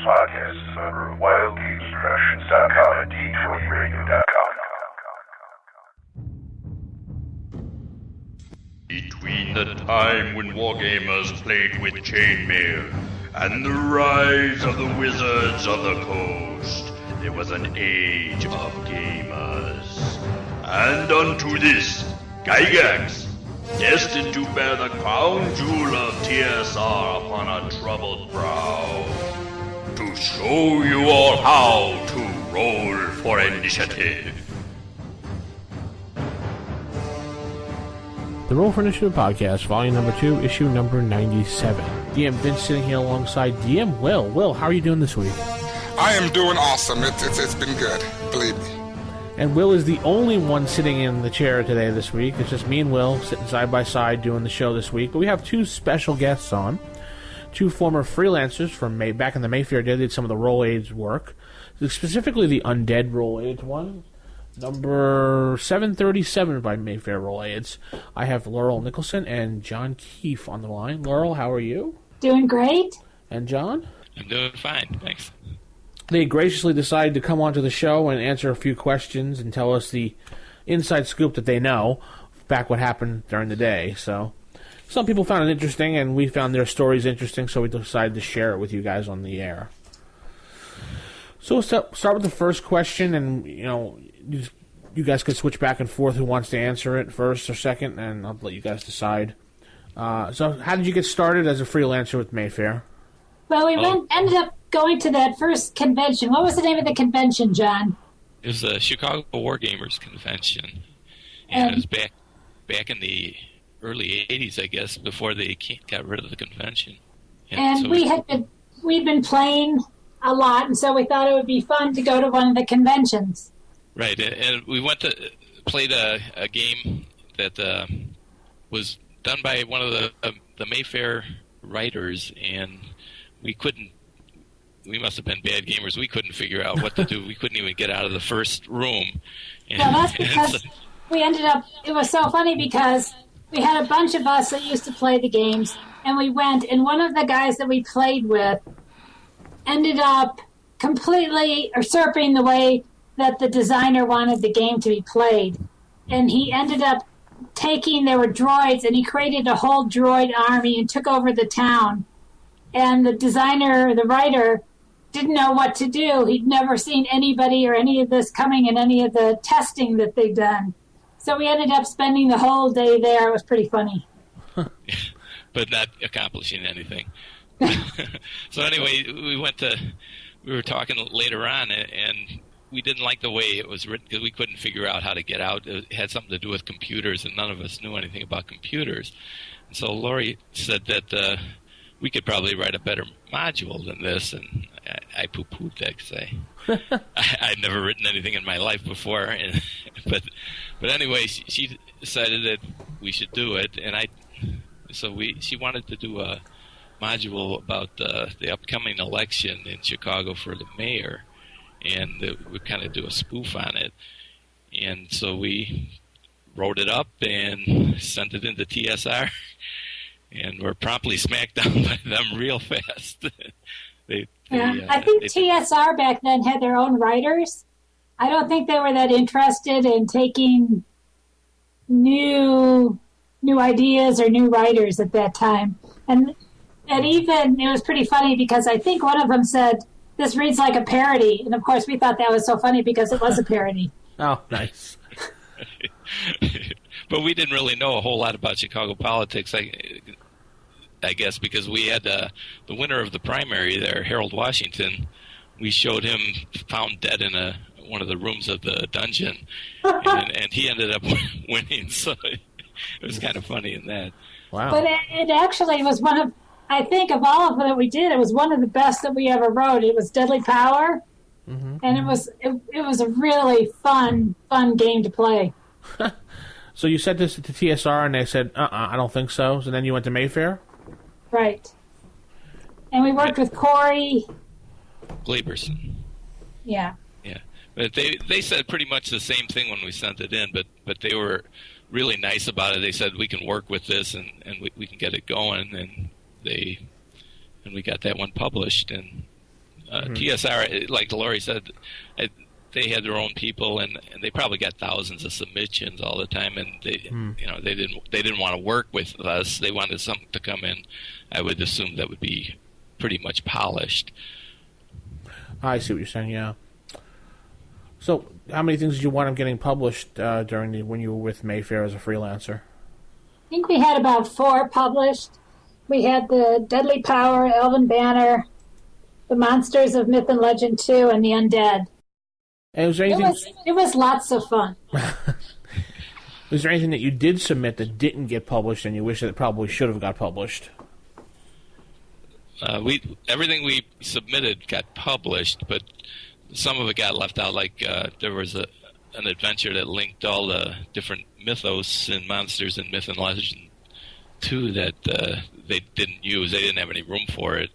podcast is a member of WildGamesProductions.com and D20Radio.com. Between the time when wargamers played with chainmail and the rise of the Wizards of the Coast, there was an age of gamers. And unto this, Gygax, destined to bear the crown jewel of TSR upon a troubled brow, to show you all how to roll for initiative. The Roll for Initiative Podcast, Volume Number 2, Issue Number 97. DM Vince sitting here alongside DM Will. Will, how are you doing this week? I am doing awesome. It's been good, believe me. And Will is the only one sitting in the chair today this week. It's just me and Will sitting side by side doing the show this week. But we have two special guests on. Two former freelancers from back in the Mayfair day did some of the Roll Aids work. Specifically the Undead Roll Aids one. Number 737 by Mayfair Roll Aids. I have Laurel Nicholson and John Keefe on the line. Laurel, how are you? Doing great. And John? I'm doing fine, thanks. They graciously decided to come onto the show and answer a few questions and tell us the inside scoop that they know back what happened during the day. So some people found it interesting, and we found their stories interesting, so we decided to share it with you guys on the air. So we'll start with the first question, and you guys can switch back and forth who wants to answer it first or second, and I'll let you guys decide. So how did you get started as a freelancer with Mayfair? Well, we ended up going to that first convention. What was the name of the convention, John? It was the Chicago Wargamers Convention, and it was back in the early 80s, I guess, before they got rid of the convention. And so we'd been playing a lot, and so we thought it would be fun to go to one of the conventions. Right, and we played a game that was done by one of the Mayfair writers, and we must have been bad gamers. We couldn't figure out what to do. We couldn't even get out of the first room. Well, that's because we ended up, it was so funny because we had a bunch of us that used to play the games, and we went, and one of the guys that we played with ended up completely usurping the way that the designer wanted the game to be played. And he ended up there were droids, and he created a whole droid army and took over the town. And the designer, the writer, didn't know what to do. He'd never seen anybody or any of this coming in any of the testing that they'd done. So we ended up spending the whole day there. It was pretty funny. But not accomplishing anything. So anyway, we were talking later on, and we didn't like the way it was written because we couldn't figure out how to get out. It had something to do with computers, and none of us knew anything about computers. And so Lori said that we could probably write a better module than this, and I poo-pooed that because I'd never written anything in my life before. But anyway, she decided that we should do it, and she wanted to do a module about the upcoming election in Chicago for the mayor, and we'd kind of do a spoof on it. And so we wrote it up and sent it into TSR, and were promptly smacked down by them real fast. I think TSR back then had their own writers. I don't think they were that interested in taking new ideas or new writers at that time. And even, it was pretty funny because I think one of them said, "This reads like a parody." And of course we thought that was so funny because it was a parody. Oh, nice. But we didn't really know a whole lot about Chicago politics, I guess, because we had the winner of the primary there, Harold Washington. We showed him found dead in one of the rooms of the dungeon, and he ended up winning. So it was kind of funny in that. Wow. But it actually was one of, I think of all of them that we did, it was one of the best that we ever wrote. It was Deadly Power, and it was a really fun game to play. So you sent this to TSR, and they said, I don't think so. So then you went to Mayfair? Right. And we worked with Corey Glaberson. Yeah. Yeah. But they said pretty much the same thing when we sent it in, but they were really nice about it. They said we can work with this and we can get it going, and we got that one published, and TSR, like Laurie said, they had their own people, and they probably got thousands of submissions all the time, and they didn't want to work with us. They wanted something to come in. I would assume that would be pretty much polished. I see what you're saying. Yeah. So, how many things did you wind up getting published when you were with Mayfair as a freelancer? I think we had about 4 published. We had the Deadly Power, Elven Banner, the Monsters of Myth and Legend 2, and the Undead. And was there anything... It was lots of fun. Was there anything that you did submit that didn't get published and you wish that it probably should have got published? Everything we submitted got published, but some of it got left out. Like there was an adventure that linked all the different mythos and monsters in Myth and Legend 2 that they didn't use. They didn't have any room for it.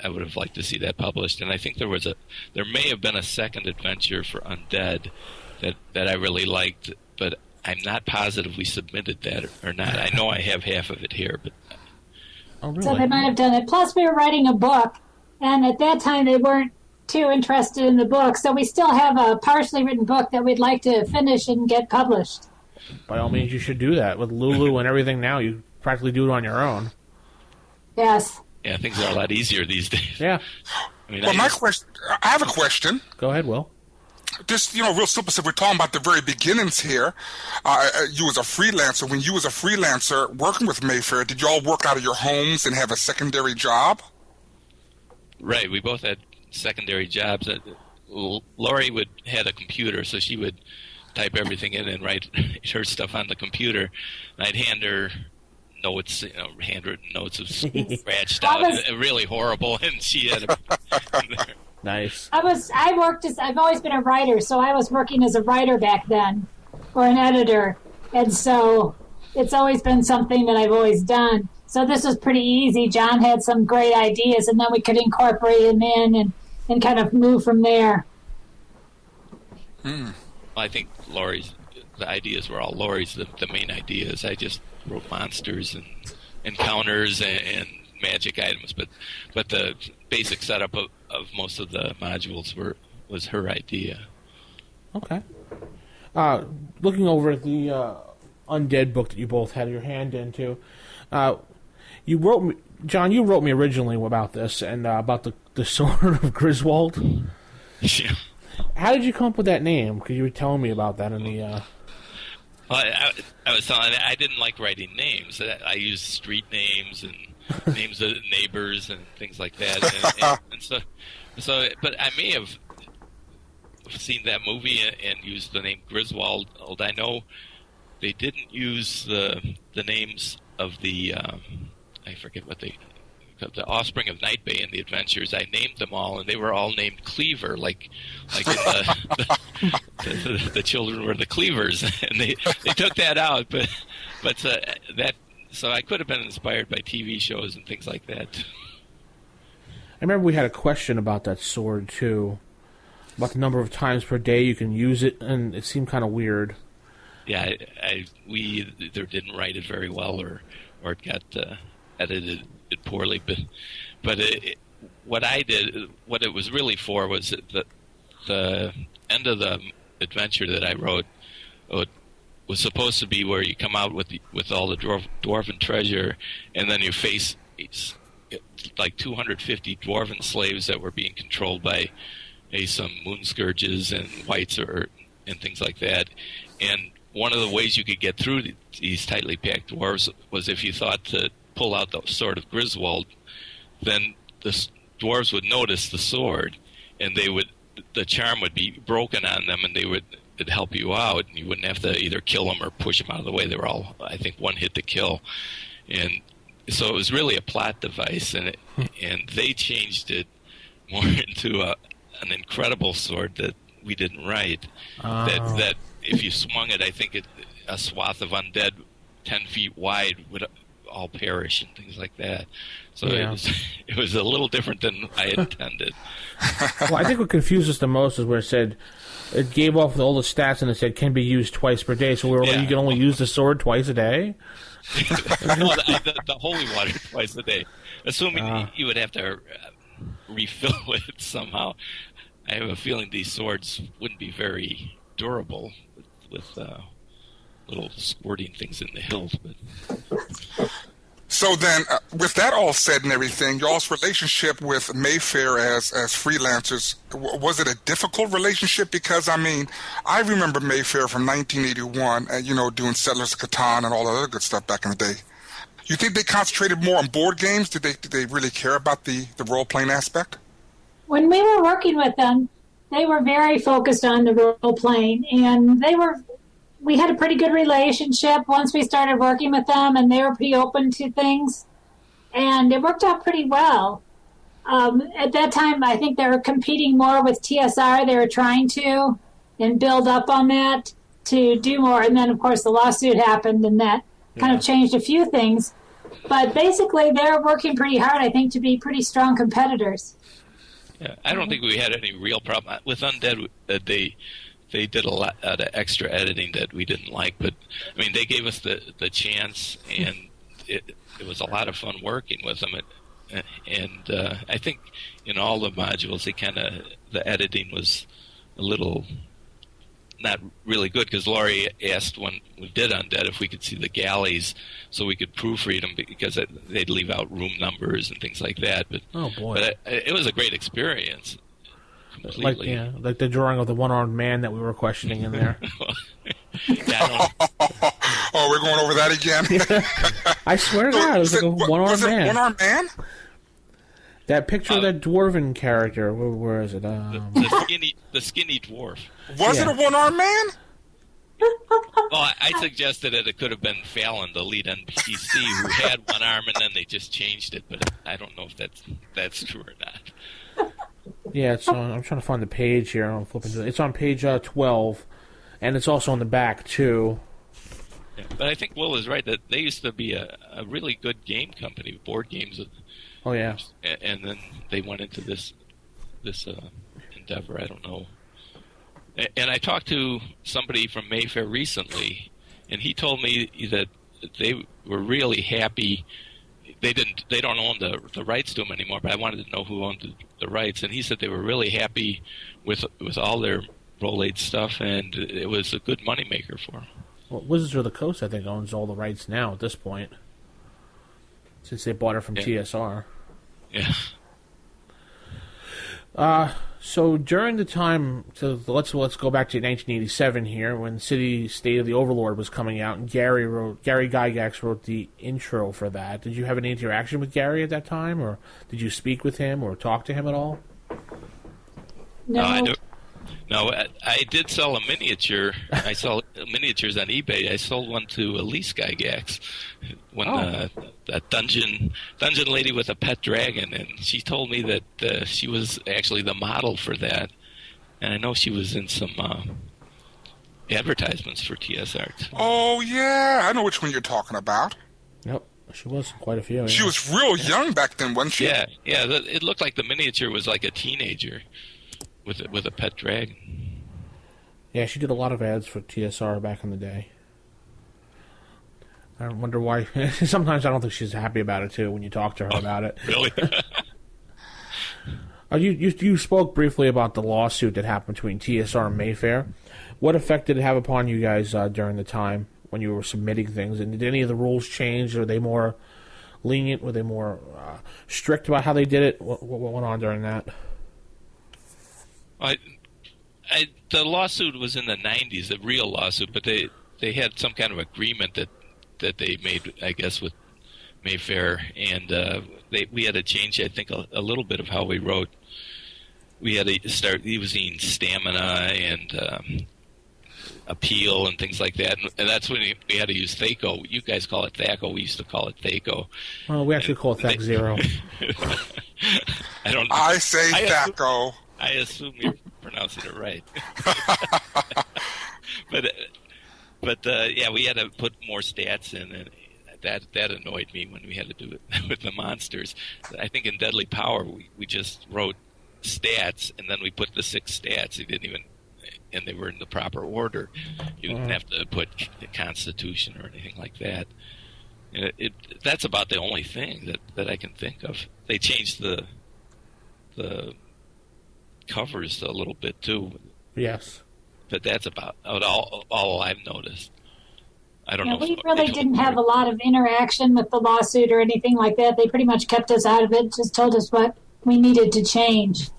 I would have liked to see that published. And I think there may have been a second adventure for Undead that I really liked, but I'm not positive we submitted that or not. I know I have half of it here, but. Oh, really? So they might have done it. Plus, we were writing a book, and at that time they weren't too interested in the book, so we still have a partially written book that we'd like to finish and get published. By all means, you should do that. With Lulu and everything now, you practically do it on your own. Yes. Yeah, things are a lot easier these days. Yeah. I have a question. Go ahead, Will. Just, real simple. So we're talking about the very beginnings here. You as a freelancer, when you was a freelancer working with Mayfair, did you all work out of your homes and have a secondary job? Right. We both had secondary jobs. Laurie had a computer, so she would type everything in and write her stuff on the computer. And I'd hand her notes, handwritten notes of scratched out, really horrible, and she had a... Nice. I've always been a writer, so I was working as a writer back then, or an editor, and so it's always been something that I've always done. So this was pretty easy. John had some great ideas, and then we could incorporate them in and kind of move from there. I think the ideas were all Laurie's, the main ideas. I just wrote monsters and encounters and magic items, but the basic setup of most of the modules was her idea. Okay. Looking over at the Undead book that you both had your hand into, you wrote me, John. You wrote me originally about this and about the Sword of Griswold. Yeah. How did you come up with that name? Because you were telling me about that in the. I was telling. I didn't like writing names. I used street names and names of neighbors and things like that. And so, but I may have seen that movie and used the name Griswold. I know they didn't use the names of the I forget what the offspring of Night Bay and the Adventures. I named them all, and they were all named Cleaver, like the children were the Cleavers, and they took that out. But that. So I could have been inspired by TV shows and things like that. I remember we had a question about that sword, too. About the number of times per day you can use it, and it seemed kind of weird. Yeah, we either didn't write it very well or it got edited poorly. But what I did, what it was really for was the end of the adventure that I wrote was supposed to be where you come out with all the dwarven treasure, and then you face like 250 dwarven slaves that were being controlled by some moon scourges and whites and things like that. And one of the ways you could get through these tightly packed dwarves was if you thought to pull out the Sword of Griswold, then the dwarves would notice the sword, and the charm would be broken on them, and it'd help you out, and you wouldn't have to either kill them or push them out of the way. They were all, I think, one hit to kill. And so it was really a plot device, and they changed it more into an incredible sword that we didn't write. That if you swung it, I think a swath of undead 10 feet wide would all perish and things like that. So yeah. It was a little different than I intended. Well, I think what confused us the most is where it said it gave off all the stats and it said can be used twice per day. So you can only use the sword twice a day. The holy water twice a day, assuming you would have to refill it somehow. I have a feeling these swords wouldn't be very durable with little squirting things in the hilt. But So then, with that all said and everything, y'all's relationship with Mayfair as freelancers, was it a difficult relationship? Because, I mean, I remember Mayfair from 1981, doing Settlers of Catan and all that other good stuff back in the day. You think they concentrated more on board games? Did they really care about the role-playing aspect? When we were working with them, they were very focused on the role-playing, and we had a pretty good relationship once we started working with them, and they were pretty open to things, and it worked out pretty well. At that time, I think they were competing more with TSR. They were trying to and build up on that to do more, and then, of course, the lawsuit happened, and that kind of changed a few things. But basically, they're working pretty hard, I think, to be pretty strong competitors. Yeah, I don't think we had any real problem. With Undead, they did a lot of extra editing that we didn't like, but I mean, they gave us the chance, and it was a lot of fun working with them. And I think in all the modules, the editing was a little not really good, because Laurie asked when we did Undead if we could see the galleys so we could proofread them, because they'd leave out room numbers and things like that. But oh boy, but it was a great experience. Completely. Like the drawing of the one-armed man that we were questioning in there. Oh, we're going over that again? I swear to God, it was like a one-armed man. Was it one-armed man? That picture of that dwarven character, where is it? The skinny dwarf. Was it a one-armed man? Well, I suggested that it could have been Fallon, the lead NPC, who had one arm, and then they just changed it. But I don't know if that's true or not. Yeah, it's on, I'm trying to find the page here. I'm flipping to it. It's on page 12, and it's also on the back too. Yeah, but I think Will is right that they used to be a really good game company, board games. Oh yeah. And then they went into this endeavor. I don't know. And I talked to somebody from Mayfair recently, and he told me that they were really happy. They don't own the rights to them anymore, but I wanted to know who owned the rights, and he said they were really happy with all their Roll-Aid stuff, and it was a good moneymaker for them. Well, Wizards of the Coast, I think, owns all the rights now at this point, since they bought it from TSR. Yeah. So during the time, so let's go back to 1987 here, when City State of the Overlord was coming out, and Gary Gygax wrote the intro for that. Did you have any interaction with Gary at that time, or did you speak with him or talk to him at all? No. No, I did sell a miniature. I sell miniatures on eBay. I sold one to Elise Gygax, when that dungeon lady with a pet dragon, and she told me that she was actually the model for that, and I know she was in some advertisements for TSR too. Oh yeah, I know which one you're talking about. Yep, she was quite a few. Yeah. She was real young back then, wasn't she? Yeah. It looked like the miniature was like a teenager with a pet dragon. Yeah, she did a lot of ads for TSR back in the day. I wonder why. Sometimes I don't think she's happy about it too when you talk to her about it. Really? You spoke briefly about the lawsuit that happened between TSR and Mayfair. What effect did it have upon you guys during the time when you were submitting things? And did any of the rules change? Were they more lenient? Were they more strict about how they did it? What went on during that? The lawsuit was in the 90s, the real lawsuit, but they had some kind of agreement that they made, I guess, with Mayfair, and we had to change, I think, a little bit of how we wrote. We had to start using stamina and appeal and things like that, and that's when we had to use Thaco. You guys call it Thaco. We used to call it Thaco. Well, we actually call it Thac Zero. I say Thaco. I assume you're pronouncing it right. But yeah, we had to put more stats in, and that annoyed me when we had to do it with the monsters. I think in Deadly Power we just wrote stats, and then we put the 6 stats. And they were in the proper order. You didn't have to put the Constitution or anything like that. And that's about the only thing that I can think of. They changed the the covers a little bit too. Yes. But that's about all I've noticed. I don't know. We really didn't have a lot of interaction with the lawsuit or anything like that. They pretty much kept us out of it, just told us what we needed to change.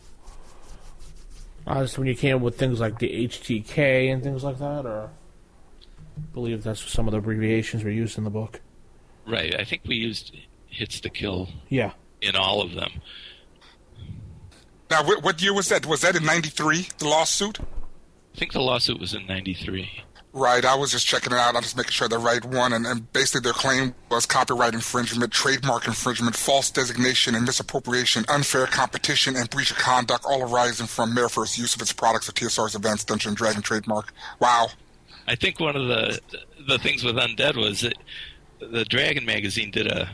Just when you came up with things like the HTK and things like that, or I believe that's some of the abbreviations were used in the book. Right. I think we used hits to kill. Yeah. In all of them. Now, what year was that? Was that in '93? The lawsuit? I think the lawsuit was in '93. Right, I was just checking it out. I'm just making sure the right one. And basically their claim was copyright infringement, trademark infringement, false designation and misappropriation, unfair competition, and breach of conduct, all arising from Mayfair's use of its products or TSR's Advanced Dungeons & Dragons trademark. Wow. I think one of the things with Undead was that the Dragon magazine did a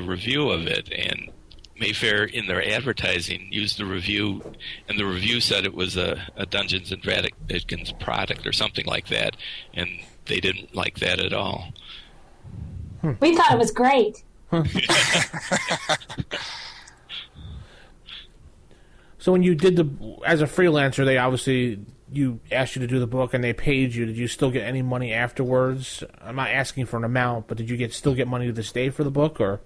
review of it, and Mayfair, in their advertising, used the review, and the review said it was a Dungeons and Dragons product or something like that, and they didn't like that at all. We thought it was great. So when you did as a freelancer, they obviously, you asked you to do the book and they paid you. Did you still get any money afterwards? I'm not asking for an amount, but did you still get money to this day for the book, or?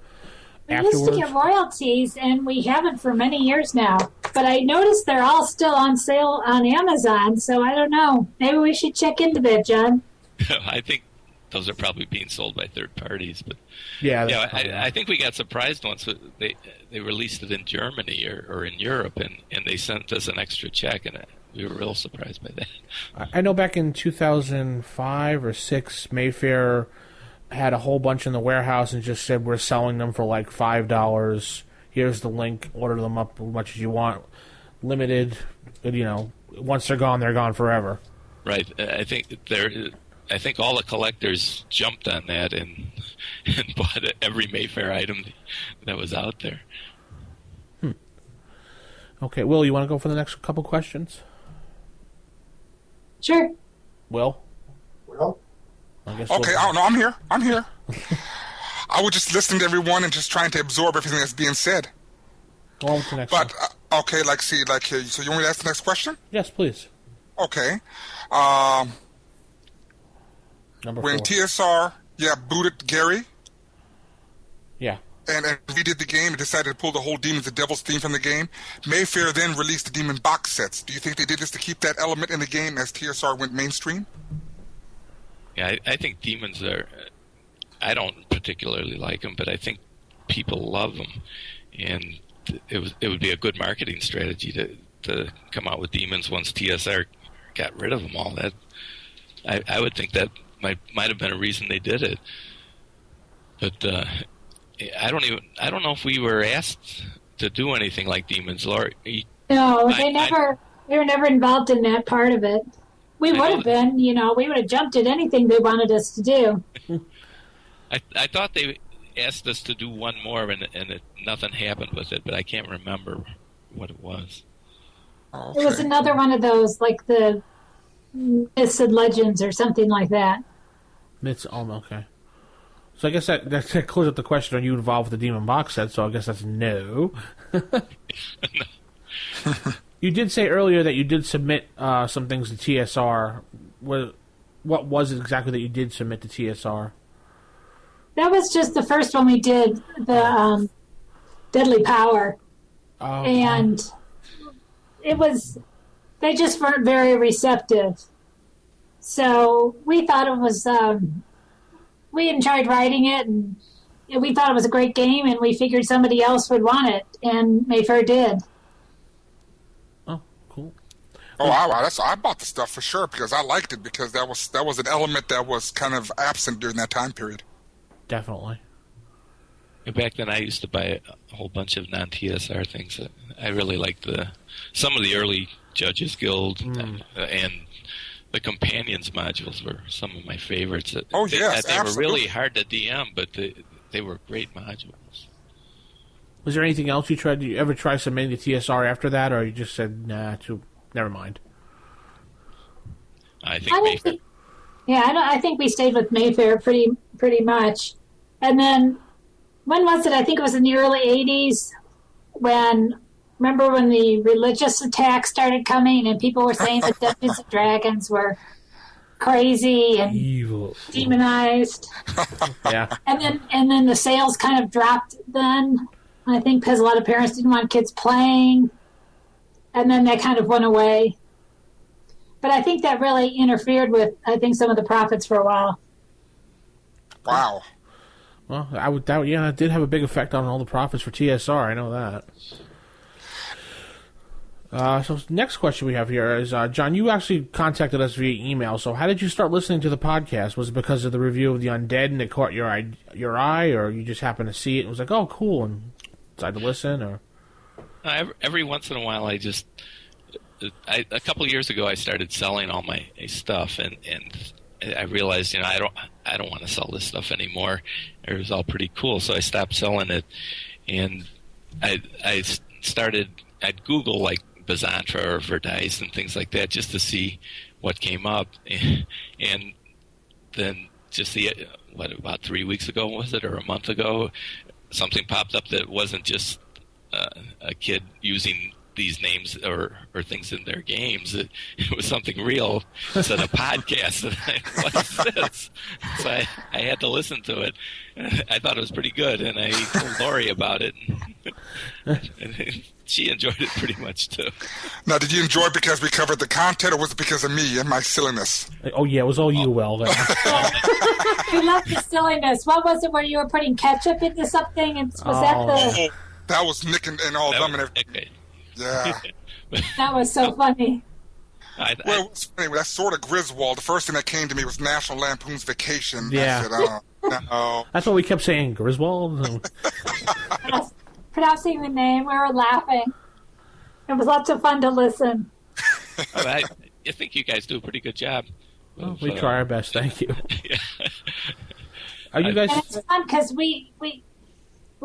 We used to get royalties, and we haven't for many years now. But I noticed they're all still on sale on Amazon, so I don't know. Maybe we should check into that, John. I think those are probably being sold by third parties. But yeah, I think we got surprised once they released it in Germany or in Europe, and they sent us an extra check, and we were real surprised by that. I know back in 2005 or 6, Mayfair had a whole bunch in the warehouse and just said, we're selling them for like $5. Here's the link. Order them up as much as you want. Limited, once they're gone forever. Right. I think all the collectors jumped on that and bought every Mayfair item that was out there. Okay, Will, you want to go for the next couple questions? Sure. Will? Okay, no, I'm here. I was just listening to everyone and just trying to absorb everything that's being said. Go on with the next one. Okay, so you want me to ask the next question? Yes, please. Okay. Number when 4. TSR, booted Gary. Yeah. And redid the game and decided to pull the whole Demons and Devils theme from the game. Mayfair then released the Demon box sets. Do you think they did this to keep that element in the game as TSR went mainstream? Yeah, I think Demons are... I don't particularly like them, but I think people love them. And it would be a good marketing strategy to come out with Demons once TSR got rid of them all. That I would think that might have been a reason they did it. But I don't know if we were asked to do anything like Demons. Laurel, no, we were never involved in that part of it. We would have been, we would have jumped at anything they wanted us to do. I thought they asked us to do one more, and nothing happened with it, but I can't remember what it was. Okay. It was another one of those, like the Myths and Legends or something like that. Myths, okay. So I guess that clears up the question, are you involved with the Demon box set? So I guess that's no. You did say earlier that you did submit some things to TSR. What was it exactly that you did submit to TSR? That was just the first one we did, the Deadly Power. Oh, and they just weren't very receptive. So we thought it was, we enjoyed writing it, and we thought it was a great game, and we figured somebody else would want it, and Mayfair did. Oh, cool. Oh, I bought the stuff for sure because I liked it, because that was an element that was kind of absent during that time period. Definitely. Back then, I used to buy a whole bunch of non-TSR things. I really liked some of the early Judges Guild, and the Companions modules were some of my favorites. Oh, yes, they were really hard to DM, but they were great modules. Was there anything else you tried? Did you ever try submitting to TSR after that, or you just said, nah, never mind? I think Mayfair. I think we stayed with Mayfair pretty much. And then, when was it? I think it was in the early 80s when remember when the religious attacks started coming and people were saying that Dungeons and Dragons were crazy and evil, demonized. Yeah. And then the sales kind of dropped then, I think, because a lot of parents didn't want kids playing. And then that kind of went away. But I think that really interfered with, I think, some of the profits for a while. Wow. Well, I would doubt. Yeah, it did have a big effect on all the profits for TSR. I know that. So next question we have here is, John, you actually contacted us via email. So how did you start listening to the podcast? Was it because of the review of The Undead and it caught your eye, or you just happened to see it and was like, oh, cool, and decided to listen? Or every once in a while, a couple of years ago, I started selling all my stuff, and I realized, I don't want to sell this stuff anymore. It was all pretty cool, so I stopped selling it, and I'd Google like Bizantra or Verdice and things like that just to see what came up, and then just about 3 weeks ago was it, or a month ago, something popped up that wasn't just a kid using these names or things in their games. It was something real. It said a podcast. And what is this? So I had to listen to it. I thought it was pretty good, and I told Lori about it. And she enjoyed it pretty much too. Now, did you enjoy it because we covered the content, or was it because of me and my silliness? Oh yeah, it was all you, Will. We love the silliness. What was it where you were putting ketchup into something? And That was Nick and all of them and everything. Okay. Yeah. That was so funny. Well, it was funny. That's sort of Griswold. The first thing that came to me was National Lampoon's Vacation. Yeah. I said, no. That's what we kept saying, Griswold. Pronouncing the name, we were laughing. It was lots of fun to listen. I think you guys do a pretty good job. Well, we try our best. Thank you. Yeah. Are you guys? And it's fun because we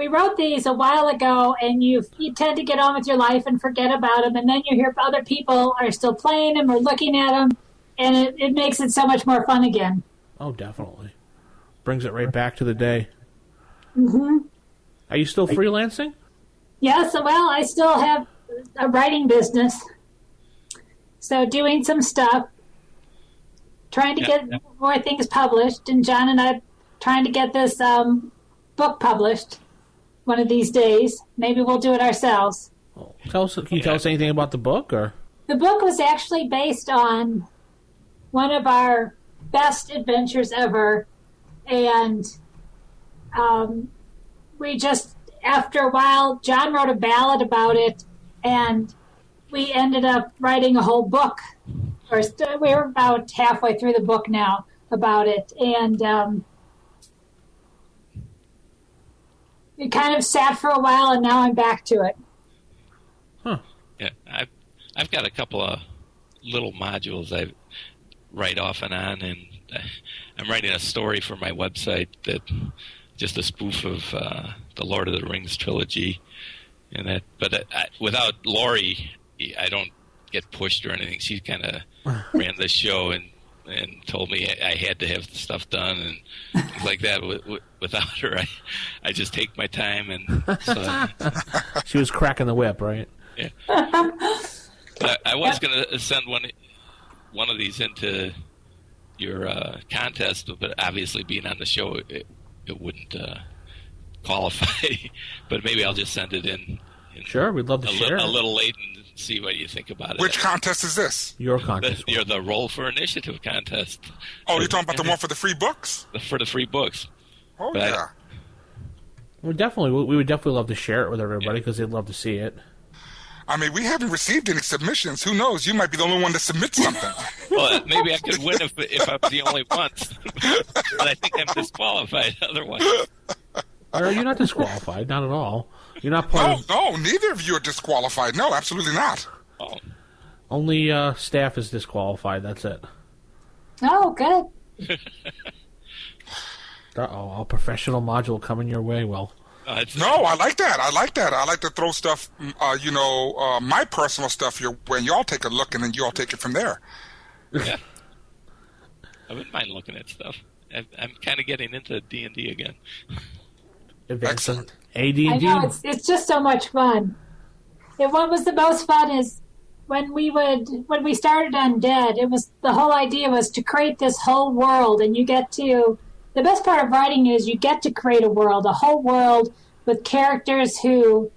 wrote these a while ago, and you tend to get on with your life and forget about them, and then you hear other people are still playing them or looking at them, and it makes it so much more fun again. Oh, definitely. Brings it right back to the day. Mm-hmm. Are you still freelancing? Yes, well, I still have a writing business, so doing some stuff, trying to get more things published, and John and I trying to get this book published one of these days. Maybe we'll do it ourselves. Oh, can you tell us anything about the book? Or the book was actually based on one of our best adventures ever, and we just, after a while, John wrote a ballad about it, and we ended up writing a whole book. We're about halfway through the book now about it, and it kind of sat for a while, and now I'm back to it. Huh. Yeah, I've got a couple of little modules I write off and on, and I'm writing a story for my website that just a spoof of the Lord of the Rings trilogy, and that. But without Lori, I don't get pushed or anything. She kind of ran the show and told me I had to have the stuff done and things like that. Without her, I just take my time, and so, she was cracking the whip, right? Yeah. I was going to send one of these into your contest, but obviously being on the show, it wouldn't qualify. But maybe I'll just send it in. Sure, we'd love to share a little late and see what you think about it. Which contest is this? Your contest. You're the Roll for Initiative contest. Oh, you're talking about the one for the free books? For the free books. Oh, but yeah. We would definitely love to share it with everybody because they'd love to see it. I mean, we haven't received any submissions. Who knows? You might be the only one to submit something. Well, maybe I could win if I'm the only one. But I think I'm disqualified otherwise. You're not disqualified, not at all. You're not part of... No, neither of you are disqualified. No, absolutely not. Oh. Only staff is disqualified, that's it. Oh, good. Uh-oh, a professional module coming your way, Will. No, I like that. I like to throw stuff, my personal stuff your way, and y'all take a look, and then you all take it from there. Yeah. I wouldn't mind looking at stuff. I'm kind of getting into D&D again. Excellent. AD&D. I know, it's just so much fun. what was the most fun is when we started Undead, it was the whole idea was to create this whole world, and you get to the best part of writing is you get to create a whole world with characters who,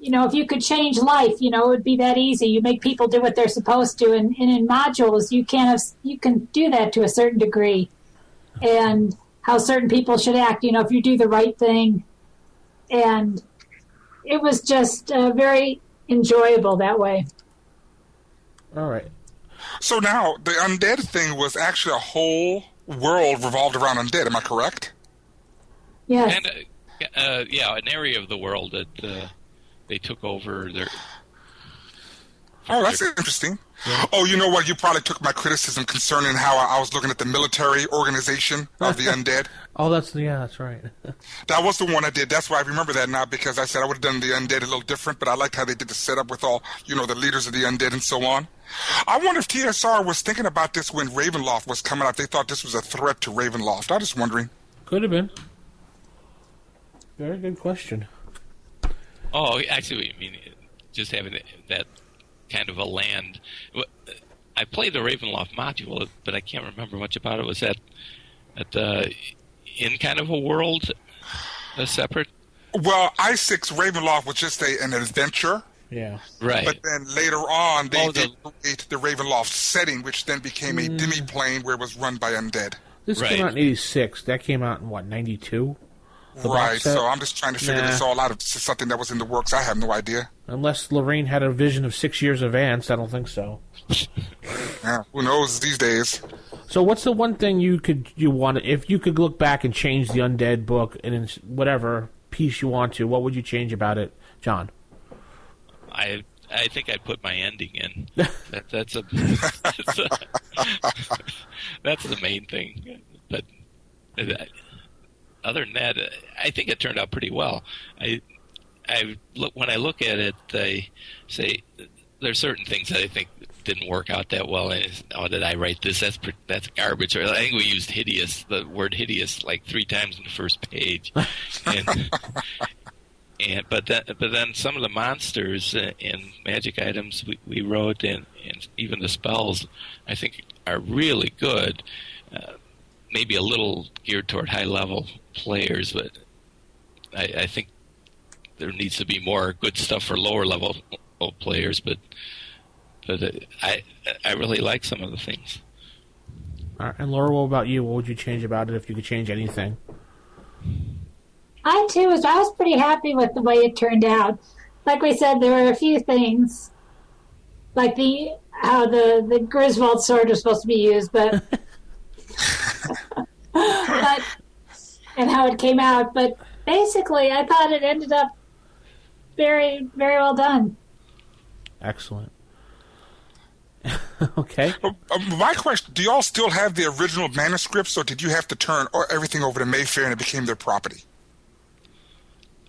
if you could change life, it would be that easy. You make people do what they're supposed to, and in modules you can do that to a certain degree, and how certain people should act. If you do the right thing, and it was just very enjoyable that way. All right. So now, the undead thing was actually a whole world revolved around undead, am I correct? Yes. And, an area of the world that they took over their... Oh, that's interesting. Yeah. Oh, you know what? You probably took my criticism concerning how I was looking at the military organization of the undead. Oh, that's right. That was the one I did. That's why I remember that now, because I said I would have done the undead a little different, but I liked how they did the setup with all, the leaders of the undead and so on. I wonder if TSR was thinking about this when Ravenloft was coming out. They thought this was a threat to Ravenloft. I'm just wondering. Could have been. Very good question. Oh, actually, I mean, just having that kind of a land. I played the Ravenloft module, but I can't remember much about it. Was that in kind of a world, separate? Well, I6 Ravenloft was just an adventure. Yeah. Right. But then later on, they did create the Ravenloft setting, which then became a demi-plane where it was run by undead. This came out in 86. That came out in, 92? Right, so I'm just trying to figure this all out. If this is something that was in the works, I have no idea. Unless Lorraine had a vision of 6 years advanced, I don't think so. Yeah, who knows these days? So what's the one thing you want, if you could look back and change the Undead book and in whatever piece you want to, what would you change about it, John? I think I'd put my ending in. That's the main thing. But other than that, I think it turned out pretty well. When I look at it, I say there's certain things that I think didn't work out that well. And did I write this? That's garbage. Or I think we used hideous, the word hideous, like 3 times in the first page. But then some of the monsters and magic items we wrote, and even the spells, I think are really good. Maybe a little geared toward high-level players, but I think there needs to be more good stuff for lower-level players. But I really like some of the things. All right, and Laura, what about you? What would you change about it if you could change anything? I was pretty happy with the way it turned out. Like we said, there were a few things, like how the Griswold sword was supposed to be used, but and how it came out. But basically, I thought it ended up very, very well done. Excellent. Okay. My question, do y'all still have the original manuscripts, or did you have to turn everything over to Mayfair and it became their property?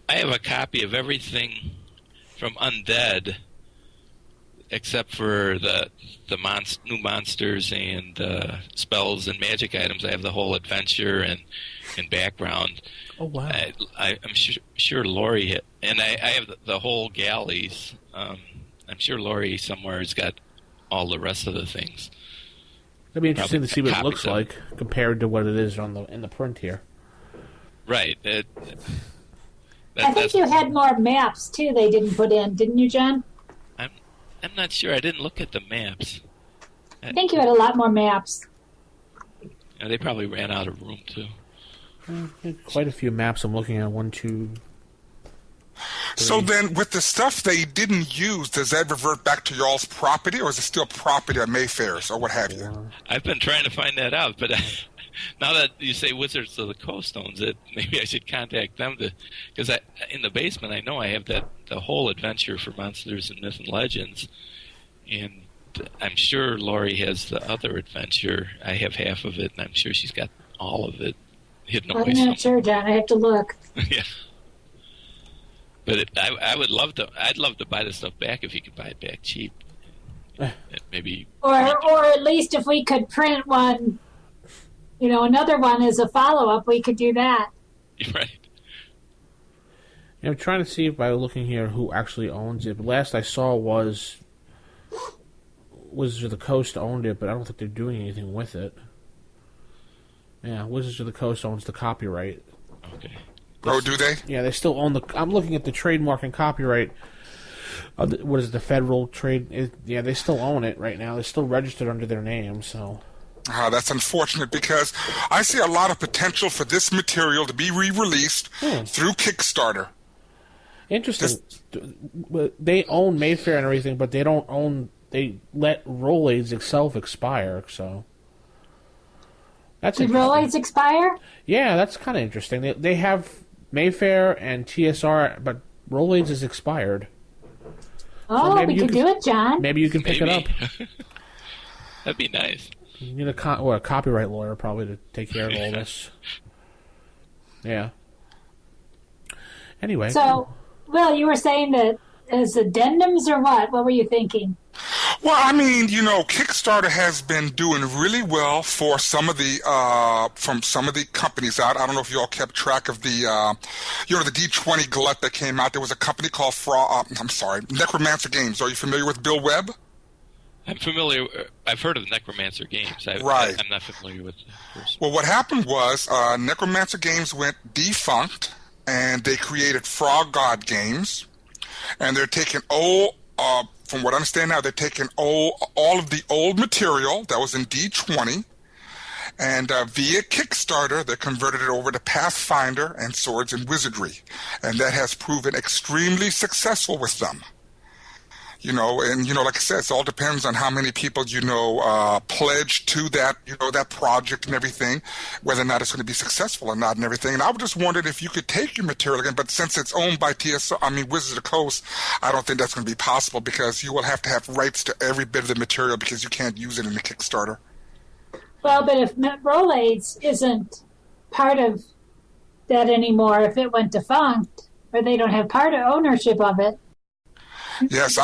I have a copy of everything from Undead, except for the new monsters and spells and magic items. I have the whole adventure and background. Oh, wow. I'm sure Laurie and I have the whole galleys. I'm sure Laurie somewhere has got all the rest of the things. It'd be interesting to see what it looks like compared to what it is in the print here. Right. I think you had more maps too. They didn't put in, didn't you, John? I'm not sure. I didn't look at the maps. I think you had a lot more maps. Yeah, they probably ran out of room too. Quite a few maps. I'm looking at 1, 2. 3. So then, with the stuff they didn't use, does that revert back to y'all's property, or is it still property of Mayfair's, or what have you? I've been trying to find that out, but now that you say Wizards of the Coast owns it, maybe I should contact them because in the basement I know I have the whole adventure for Monsters and Myth and Legends, and I'm sure Laurie has the other adventure. I have half of it, and I'm sure she's got all of it hidden away somewhere. I'm not sure, John. I have to look. Yeah. But I would love to. I'd love to buy the stuff back if you could buy it back cheap. Maybe. Or at least if we could print one, another one as a follow-up, we could do that. Right. I'm trying to see if by looking here who actually owns it. But last I saw was Wizards of the Coast owned it, but I don't think they're doing anything with it. Yeah, Wizards of the Coast owns the copyright. Okay. Oh, do they? Yeah, they still own the... I'm looking at the trademark and copyright. What is it, the Federal Trade... Yeah, they still own it right now. They're still registered under their name, so... That's unfortunate because I see a lot of potential for this material to be re-released through Kickstarter. Interesting. They own Mayfair and everything, but they don't own... They let Rolaids itself expire, so... Did Rolaids expire? Yeah, that's kind of interesting. They have Mayfair and TSR, but Rolaids is expired. Oh, so we could do it, John. Maybe you can pick it up. That'd be nice. You need a copyright lawyer probably to take care of all this. Yeah. Anyway. So, Will, you were saying that as addendums or what? What were you thinking? Well, I mean, Kickstarter has been doing really well for some of the from some of the companies out. I don't know if you all kept track of the the D20 glut that came out. There was a company called Necromancer Games. Are you familiar with Bill Webb? I'm familiar. I've heard of Necromancer Games. Right. I'm not familiar with the person. Well, what happened was Necromancer Games went defunct, and they created Frog God Games, and they're taking from what I understand now, they're taking all of the old material that was in D20, and via Kickstarter, they converted it over to Pathfinder and Swords and Wizardry, and that has proven extremely successful with them. Like I said, it all depends on how many people, pledge to that, that project and everything, whether or not it's going to be successful or not and everything. And I was just wondering if you could take your material again, but since it's owned by Wizards of the Coast, I don't think that's going to be possible because you will have to have rights to every bit of the material because you can't use it in the Kickstarter. Well, but if Rolaids isn't part of that anymore, if it went defunct, or they don't have part of ownership of it, yes,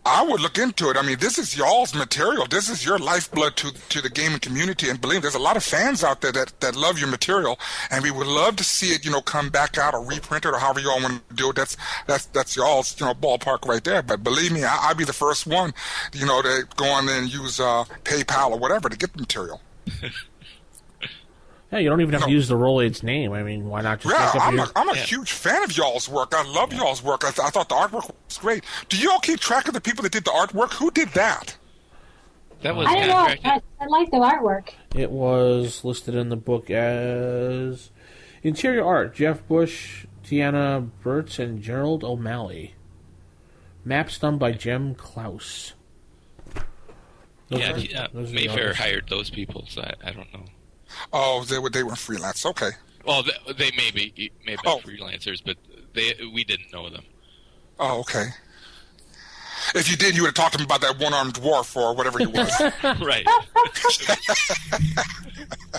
I would look into it. I mean, this is y'all's material. This is your lifeblood to the gaming community. And believe me, there's a lot of fans out there that love your material, and we would love to see it, come back out or reprint it or however y'all want to do it. That's y'all's, ballpark right there. But believe me, I'd be the first one, to go on there and use PayPal or whatever to get the material. Yeah, you don't even have to use the Rolaids name. I mean, why not just I'm a huge fan of y'all's work. I love y'all's work. I thought the artwork was great. Do you all keep track of the people that did the artwork? Who did that? That was I don't know. I like the artwork. It was listed in the book as interior art, Jeff Bush, Tiana Burtz, and Gerald O'Malley. Maps done by Jem Klaus. Mayfair hired those people, so I don't know. Oh, they were freelance. Okay. Well, they may be freelancers, but we didn't know them. Oh, okay. If you did, you would have talked to him about that one-armed dwarf or whatever he was. Right.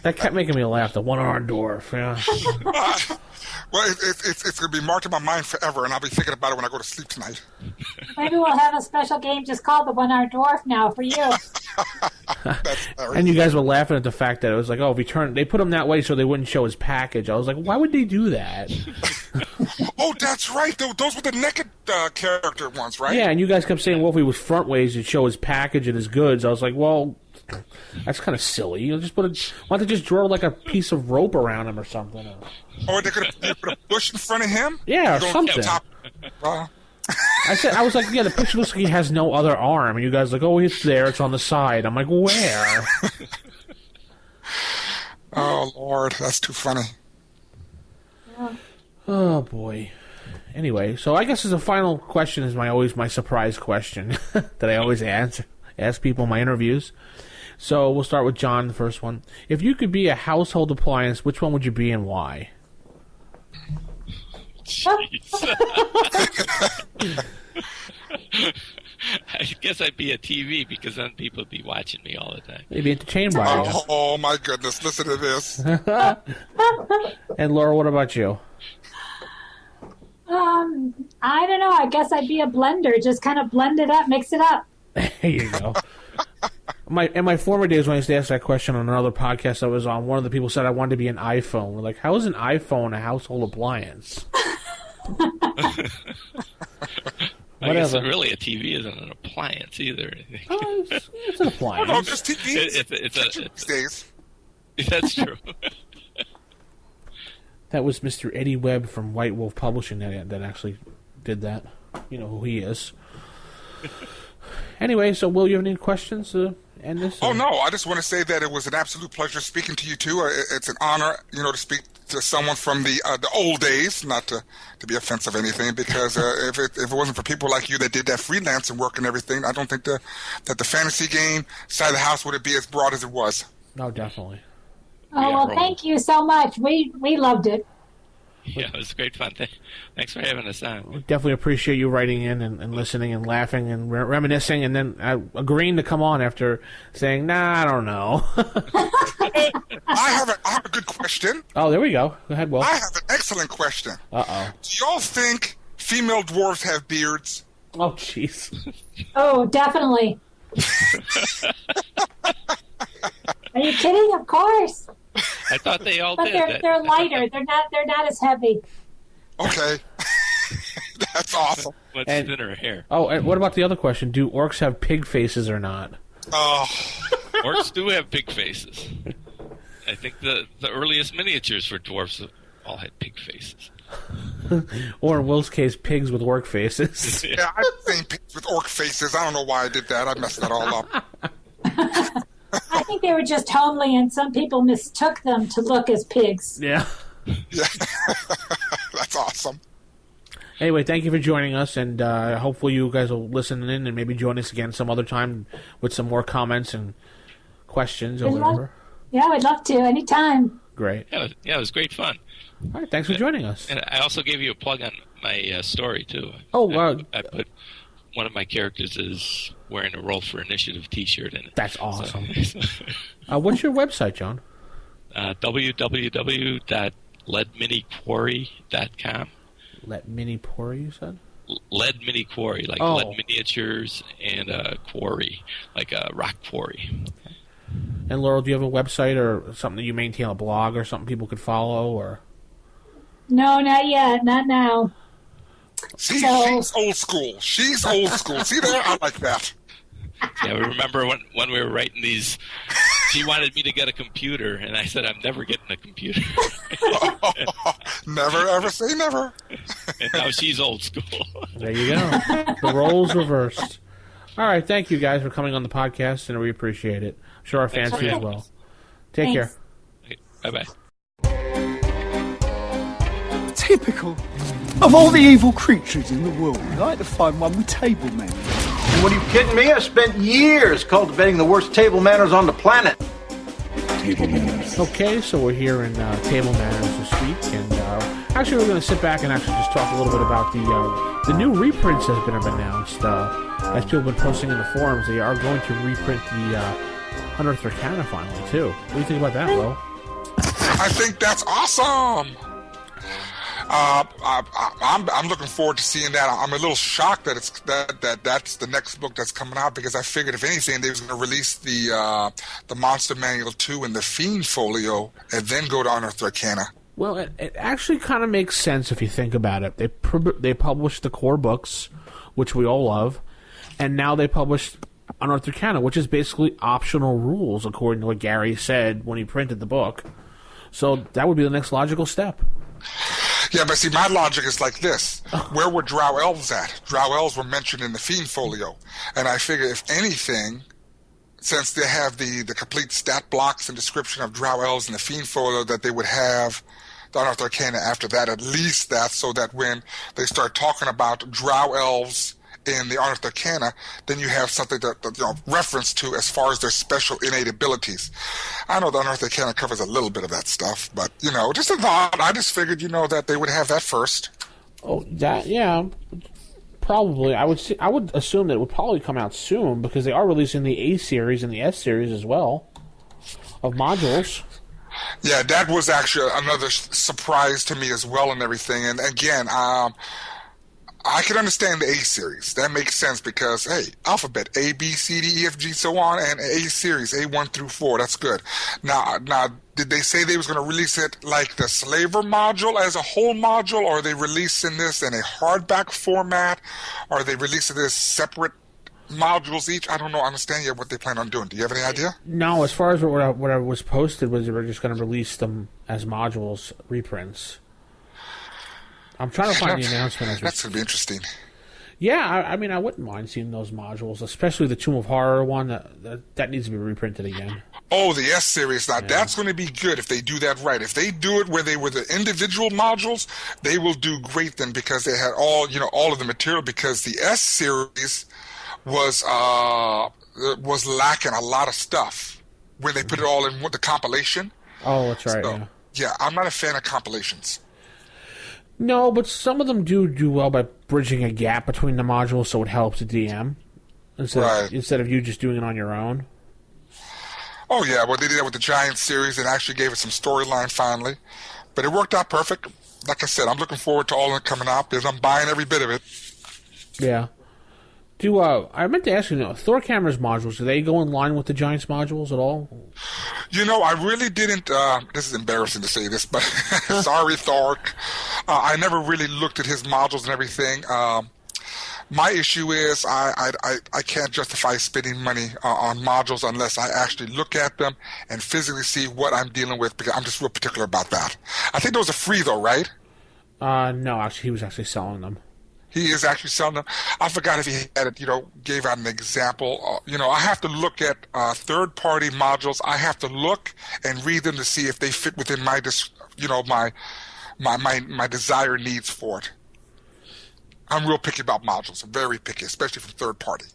That kept making me laugh. The one-armed dwarf. Yeah. Well, it's going to be marked in my mind forever, and I'll be thinking about it when I go to sleep tonight. Maybe we'll have a special game just called the One-Armed Dwarf now for you. And you guys were laughing at the fact that it was like, oh, they put him that way so they wouldn't show his package. I was like, why would they do that? Oh, that's right. Those were the naked character ones, right? Yeah, and you guys kept saying, well, if he was front ways, you'd show his package and his goods. I was like, well, that's kind of silly. You know, why don't they just draw like a piece of rope around him or something? Or they could have put a bush in front of him? Yeah, or something. I was like, yeah, the picture looks like he has no other arm. And you guys are like, oh, it's there. It's on the side. I'm like, where? Oh, Lord. That's too funny. Yeah. Oh, boy. Anyway, so I guess as a final question is my surprise question that I always ask people in my interviews. So we'll start with John, the first one. If you could be a household appliance, which one would you be and why? I guess I'd be a TV because then people would be watching me all the time. You'd be entertained by it. Oh, my goodness. Listen to this. And Laura, what about you? I don't know. I guess I'd be a blender. Just kind of blend it up, mix it up. There you go. In my former days when I used to ask that question on another podcast I was on, one of the people said I wanted to be an iPhone. We're like, how is an iPhone a household appliance? I guess really a TV isn't an appliance either. It's an appliance. Oh, no, just TVs. It's these days. That's true. That was Mr. Eddie Webb from White Wolf Publishing that actually did that. You know who he is. Anyway, so Will, you have any questions to end this? Oh, no, I just want to say that it was an absolute pleasure speaking to you, too. It's an honor, to speak to someone from the old days, not to be offensive or anything, because if it wasn't for people like you that did that freelancing work and everything, I don't think that the fantasy game side of the house would be as broad as it was. No, definitely. Oh, well, thank you so much. We loved it. Yeah, it was great fun. Thanks for having us on. We definitely appreciate you writing in and listening and laughing and reminiscing and then agreeing to come on after saying, nah, I don't know. I have a good question. Oh, there we go. Go ahead, Will. I have an excellent question. Uh-oh. Do y'all think female dwarves have beards? Oh, jeez. Oh, definitely. Are you kidding? Of course. I thought they all but did. They're lighter. They're not as heavy. Okay. That's awesome. Much thinner hair. Oh, and what about the other question? Do orcs have pig faces or not? Oh. Orcs do have pig faces. I think the earliest miniatures for dwarfs all had pig faces. Or in Will's case, pigs with orc faces. Yeah, I've seen pigs with orc faces. I don't know why I did that. I messed that all up. I think they were just homely, and some people mistook them to look as pigs. Yeah. Yeah. That's awesome. Anyway, thank you for joining us, and hopefully you guys will listen in and maybe join us again some other time with some more comments and questions or whatever. Yeah, we'd love to. Anytime. Great. Yeah, it was great fun. All right, thanks for joining us. And I also gave you a plug on my story, too. Oh, I put one of my characters is wearing a Roll for Initiative T-shirt in it. That's awesome. What's your website, John? www.leadminiquarry.com. Lead Mini Quarry, you said? Lead Mini Quarry, like lead miniatures and a quarry, like a rock quarry. Okay. And Laurel, do you have a website or something that you maintain, a blog or something people could follow? Or No, not yet. Not now. See, she's old school. She's old school. See there? I like that. Yeah, remember when we were writing these, she wanted me to get a computer, and I said, I'm never getting a computer. Never, ever say never. And now she's old school. There you go. The roles reversed. All right, thank you guys for coming on the podcast, and we appreciate it. I'm sure our fans do as well. Take care. Bye-bye. Typical. Of all the evil creatures in the world, I like to find one with table manners. What, are you kidding me? I spent years cultivating the worst table manners on the planet. Table manners. Okay, so we're here in Table Manners this week, and actually we're going to sit back and actually just talk a little bit about the new reprints that have been announced. As people have been posting in the forums, they are going to reprint the Unearthed Arcana finally, too. What do you think about that, Will? I think that's awesome. I'm looking forward to seeing that. I'm a little shocked that that's the next book that's coming out, because I figured if anything they was going to release the Monster Manual 2 and the Fiend Folio and then go to Unearthed Arcana. Well, it actually kind of makes sense if you think about it. They published the core books, which we all love, and now they published Unearthed Arcana, which is basically optional rules, according to what Gary said when he printed the book. So that would be the next logical step. Yeah, but see, my logic is like this. Where were Drow Elves at? Drow Elves were mentioned in the Fiend Folio. And I figure if anything, since they have the complete stat blocks and description of Drow Elves in the Fiend Folio, that they would have the Unearthed Arcana after that, at least that, so that when they start talking about Drow Elves in the Unearthed Arcana, then you have something to reference to as far as their special innate abilities. I know the Unearthed Arcana covers a little bit of that stuff, but, just a thought. I just figured, that they would have that first. Oh, yeah, probably. I would assume that it would probably come out soon, because they are releasing the A series and the S series as well of modules. Yeah, that was actually another surprise to me as well and everything. And again, I can understand the A series. That makes sense because, hey, alphabet, A, B, C, D, E, F, G, so on, and A series, A1 through 4. That's good. Now, did they say they was going to release it like the Slaver module as a whole module, or are they releasing this in a hardback format, or are they releasing this separate modules each? I don't know. Understand yet what they plan on doing. Do you have any idea? No, as far as what I was posted was they were just going to release them as modules, reprints. I'm trying to find the announcement. That's going to be interesting. Yeah, I mean, I wouldn't mind seeing those modules, especially the Tomb of Horror one. That needs to be reprinted again. Oh, the S series. Now, that's going to be good if they do that right. If they do it where they were the individual modules, they will do great then because they had all of the material, because the S series was lacking a lot of stuff when they put it all in the compilation. Oh, that's right. So, yeah, I'm not a fan of compilations. No, but some of them do well by bridging a gap between the modules, so it helps the DM instead of you just doing it on your own. Oh yeah, well they did that with the Giant series and actually gave it some storyline finally, but it worked out perfect. Like I said, I'm looking forward to all of it coming out because I'm buying every bit of it. Yeah. I meant to ask you, Thor Camera's modules, do they go in line with the Giants modules at all? I really didn't, this is embarrassing to say this, but sorry, Thor. I never really looked at his modules and everything. My issue is I can't justify spending money on modules unless I actually look at them and physically see what I'm dealing with, because I'm just real particular about that. I think those are free, though, right? No, actually, he was actually selling them. He is actually selling them. I forgot if he had it, gave out an example. I have to look at third-party modules. I have to look and read them to see if they fit within my desired needs for it. I'm real picky about modules. I'm very picky, especially from third-party.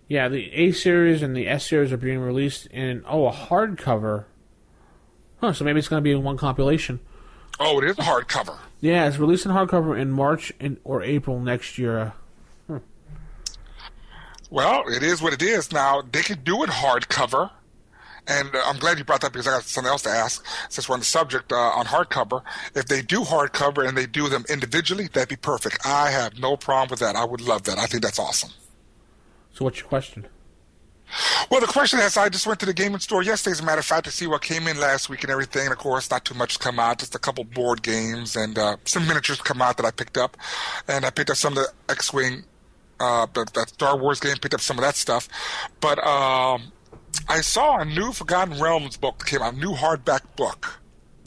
Yeah, the A series and the S series are being released in a hardcover. So maybe it's going to be in one compilation. Oh, it is a hardcover. Yeah, it's released in hardcover in March or April next year. Well, it is what it is. Now, they could do it hardcover, and I'm glad you brought that because I got something else to ask since we're on the subject on hardcover. If they do hardcover and they do them individually, that'd be perfect. I have no problem with that. I would love that. I think that's awesome. So what's your question? Well, the question is, I just went to the gaming store yesterday, as a matter of fact, to see what came in last week and everything. And, of course, not too much come out, just a couple board games and some miniatures come out that I picked up. And I picked up some of the X-Wing, that Star Wars game, picked up some of that stuff. But I saw a new Forgotten Realms book that came out, a new hardback book.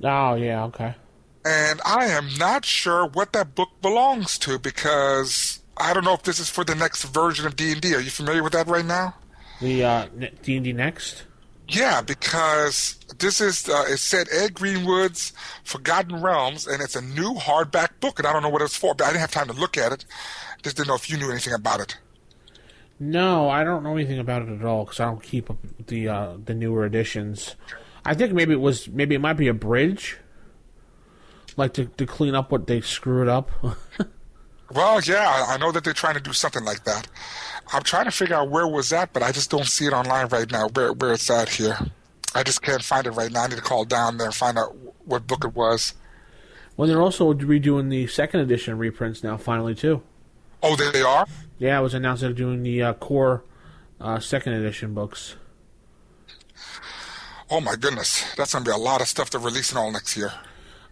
Oh, yeah, okay. And I am not sure what that book belongs to because I don't know if this is for the next version of D&D. Are you familiar with that right now? The D&D Next? Yeah, because this is, it said Ed Greenwood's Forgotten Realms, and it's a new hardback book, and I don't know what it's for, but I didn't have time to look at it. Just didn't know if you knew anything about it. No, I don't know anything about it at all, because I don't keep up with the newer editions. I think maybe it might be a bridge, like to clean up what they screwed up. Well, yeah, I know that they're trying to do something like that. I'm trying to figure out where it was at, but I just don't see it online right now, where it's at here. I just can't find it right now. I need to call down there and find out what book it was. Well, they're also redoing the second edition reprints now, finally, too. Oh, they are? Yeah, it was announced they're doing the core second edition books. Oh, my goodness. That's going to be a lot of stuff they're releasing all next year.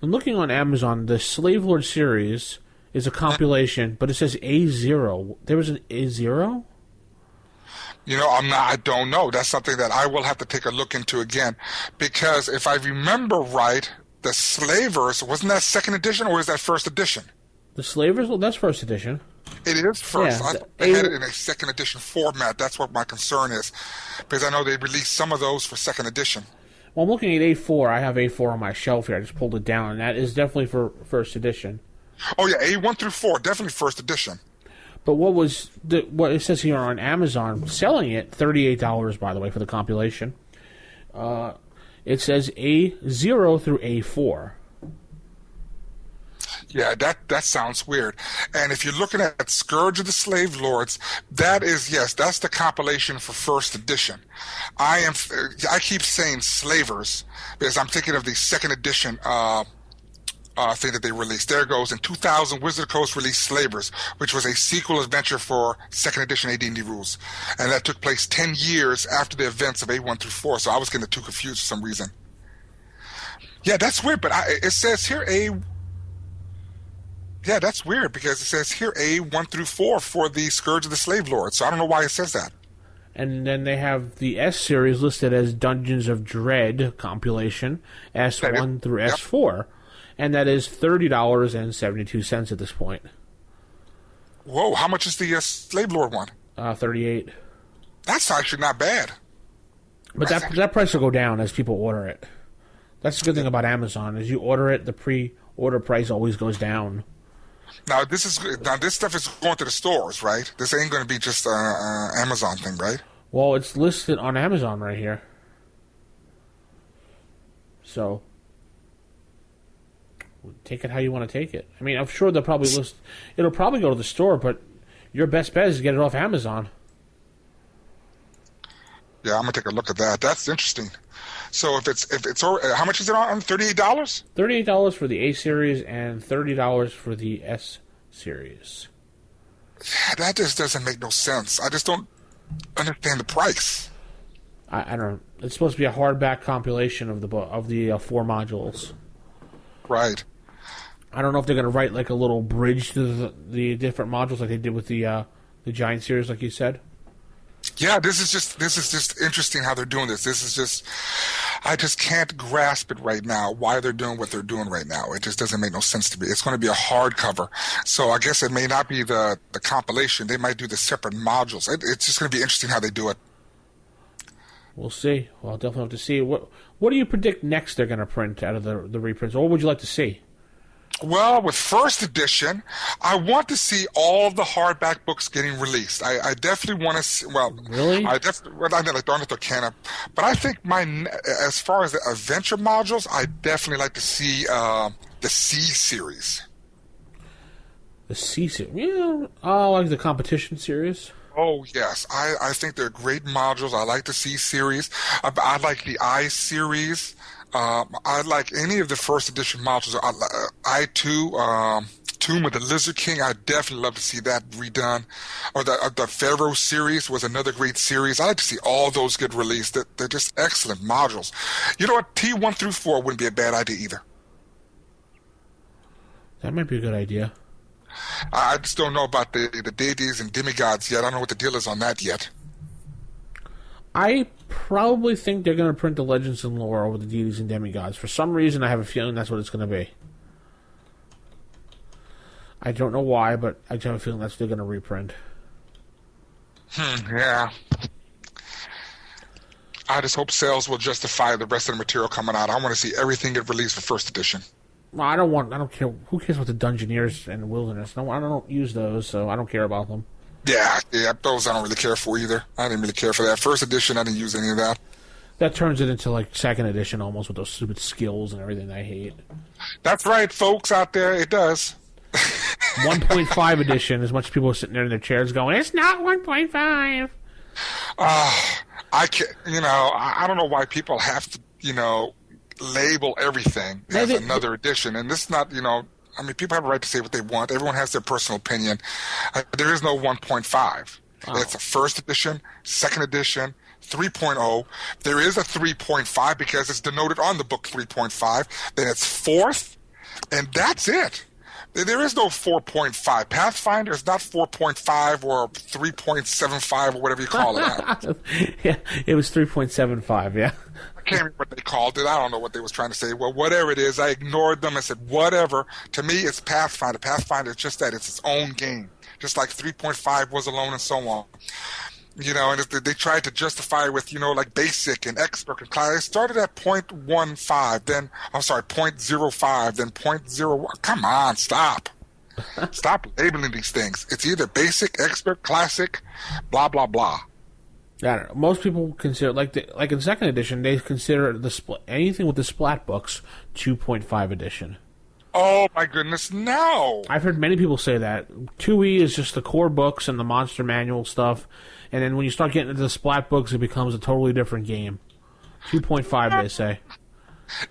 I'm looking on Amazon. The Slave Lord series is a compilation, but it says A0. There was an A0? I don't know. That's something that I will have to take a look into again. Because if I remember right, the Slavers, wasn't that second edition or is that first edition? The Slavers? Well, that's first edition. It is first. Yeah, I had it in a second edition format. That's what my concern is. Because I know they released some of those for second edition. Well, I'm looking at A4. I have A4 on my shelf here. I just pulled it down, and that is definitely for first edition. Oh, yeah, A1 through 4, definitely first edition. But what it says here on Amazon, selling it, $38, by the way, for the compilation. It says A0 through A4. Yeah, that sounds weird. And if you're looking at Scourge of the Slave Lords, that's the compilation for first edition. I keep saying Slavers because I'm thinking of the second edition thing that they released. There it goes. In 2000, Wizard of the Coast released Slavers, which was a sequel adventure for second edition AD&D rules. And that took place 10 years after the events of A1 through 4, so I was getting the two confused for some reason. Yeah, that's weird, but it says here Yeah, that's weird because it says here A1 through 4 for the Scourge of the Slave Lord, so I don't know why it says that. And then they have the S series listed as Dungeons of Dread compilation, S1 through S4. And that is $30.72 at this point. Whoa, how much is the Slave Lord one? $38. That's actually not bad. But that price will go down as people order it. That's the good thing about Amazon. As you order it, the pre-order price always goes down. Now this stuff is going to the stores, right? This ain't going to be just an Amazon thing, right? Well, it's listed on Amazon right here. So, take it how you want to take it. I mean, I'm sure they'll probably it'll probably go to the store, but your best bet is to get it off Amazon. Yeah, I'm gonna take a look at that. That's interesting. So if it's how much is it on? $38? $38 for the A series and $30 for the S series. Yeah, that just doesn't make no sense. I just don't understand the price. I don't. It's supposed to be a hardback compilation of the four modules. Right. I don't know if they're going to write like a little bridge to the different modules like they did with the Giant series, like you said. Yeah, this is just interesting how they're doing this. I just can't grasp it right now, why they're doing what they're doing right now. It just doesn't make no sense to me. It's going to be a hardcover. So I guess it may not be the compilation. They might do the separate modules. It's just going to be interesting how they do it. We'll see. Well, I'll definitely have to see. What do you predict next they're going to print out of the reprints? Or what would you like to see? Well, with first edition, I want to see all the hardback books getting released. I definitely want to see. Well, really? I like darn it, they can't. But I think as far as the adventure modules, I definitely like to see the C series. The C series, yeah. Oh, like the competition series. Oh yes, I think they're great modules. I like the C series. I like the I series. I like any of the first edition modules. Tomb of the Lizard King. I definitely love to see that redone. Or the Pharaoh series was another great series. I like to see all those get released. They're just excellent modules. You know what? T1 through 4 wouldn't be a bad idea either. That might be a good idea. I just don't know about the deities and demigods yet. I don't know what the deal is on that yet. I probably think they're going to print the Legends and Laurel with the deities and demigods. For some reason, I have a feeling that's what it's going to be. I don't know why, but I just have a feeling that's what they're going to reprint. Yeah. I just hope sales will justify the rest of the material coming out. I want to see everything get released for first edition. Well, I don't care. Who cares about the Dungeoneers and Wilderness? No, I don't use those, so I don't care about them. Yeah, those I don't really care for either. I didn't really care for that. First edition, I didn't use any of that. That turns it into like second edition almost with those stupid skills and everything I hate. That's right, folks out there, it does. 1.5 edition, as much as people are sitting there in their chairs going, it's not 1.5. I can't, I don't know why people have to, label everything as another edition. And this is not, people have a right to say what they want. Everyone has their personal opinion. There is no 1.5. Oh. It's a first edition, second edition, 3.0. There is a 3.5 because it's denoted on the book 3.5. Then it's fourth, and that's it. There is no 4.5. Pathfinder is not 4.5 or 3.75 or whatever you call it. Yeah, it was 3.75, yeah. I can't remember what they called it. I don't know what they was trying to say. Well, whatever it is, I ignored them and said, whatever. To me, it's Pathfinder. Pathfinder is just that. It's its own game. Just like 3.5 was alone and so on. And they tried to justify with, like basic and expert and class. They started at 0.15, then, 0.05, then 0.01. Come on, stop. Stop labeling these things. It's either basic, expert, classic, blah, blah, blah. I don't know. Most people consider, like in second edition, they consider anything with the Splat books 2.5 edition. Oh my goodness, no! I've heard many people say that 2E is just the core books and the monster manual stuff, and then when you start getting into the Splat books, it becomes a totally different game. 2.5, they say.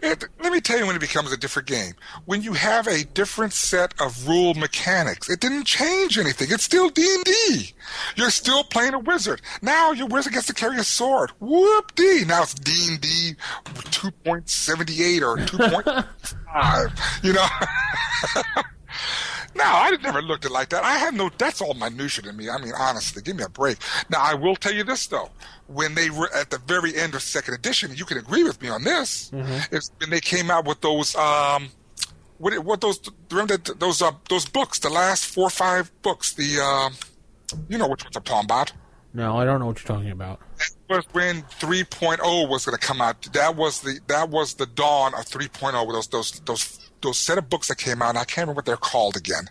Let me tell you when it becomes a different game. When you have a different set of rule mechanics, it didn't change anything. It's still D&D. You're still playing a wizard. Now your wizard gets to carry a sword. Whoop-dee. Now it's D&D 2.78 or 2.5. You know? No, I never looked at it like that. That's all minutia to me. I mean, honestly, give me a break. Now, I will tell you this, though. When they were at the very end of second edition, you can agree with me on this, is when they came out with those, remember those books, the last 4 or 5 books, you know which ones I'm talking about. No, I don't know what you're talking about. That was when 3.0 was going to come out. That was the dawn of 3.0 with those set of books that came out, and I can't remember what they're called again.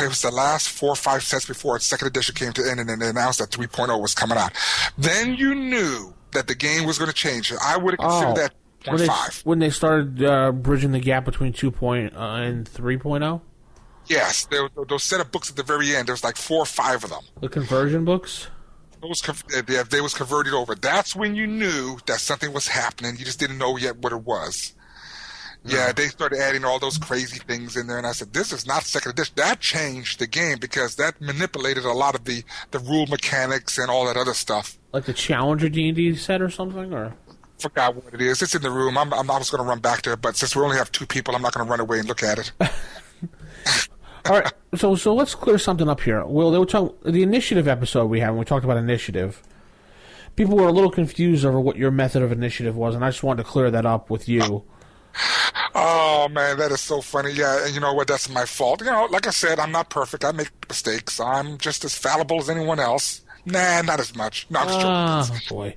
It was the last 4 or 5 sets before its second edition came to end, and then they announced that 3.0 was coming out. Then you knew that the game was going to change. I would have considered that 0.5. When they started bridging the gap between 2.0 and 3.0? Yes, those set of books at the very end. There was like 4 or 5 of them. The conversion books? They was converted over. That's when you knew that something was happening. You just didn't know yet what it was. Yeah, they started adding all those crazy things in there, and I said, this is not second edition. That changed the game because that manipulated a lot of the rule mechanics and all that other stuff. Like the Challenger D&D set or something? Or forgot what it is. It's in the room. I was going to run back there, but since we only have 2 people, I'm not going to run away and look at it. All right, so let's clear something up here. Will, they were talking the initiative episode we had when we talked about initiative. People were a little confused over what your method of initiative was, and I just wanted to clear that up with you. Oh, man, that is so funny. Yeah, and you know what? That's my fault. You know, like I said, I'm not perfect. I make mistakes. I'm just as fallible as anyone else. Nah, not as much. No, I'm just joking. Oh, boy.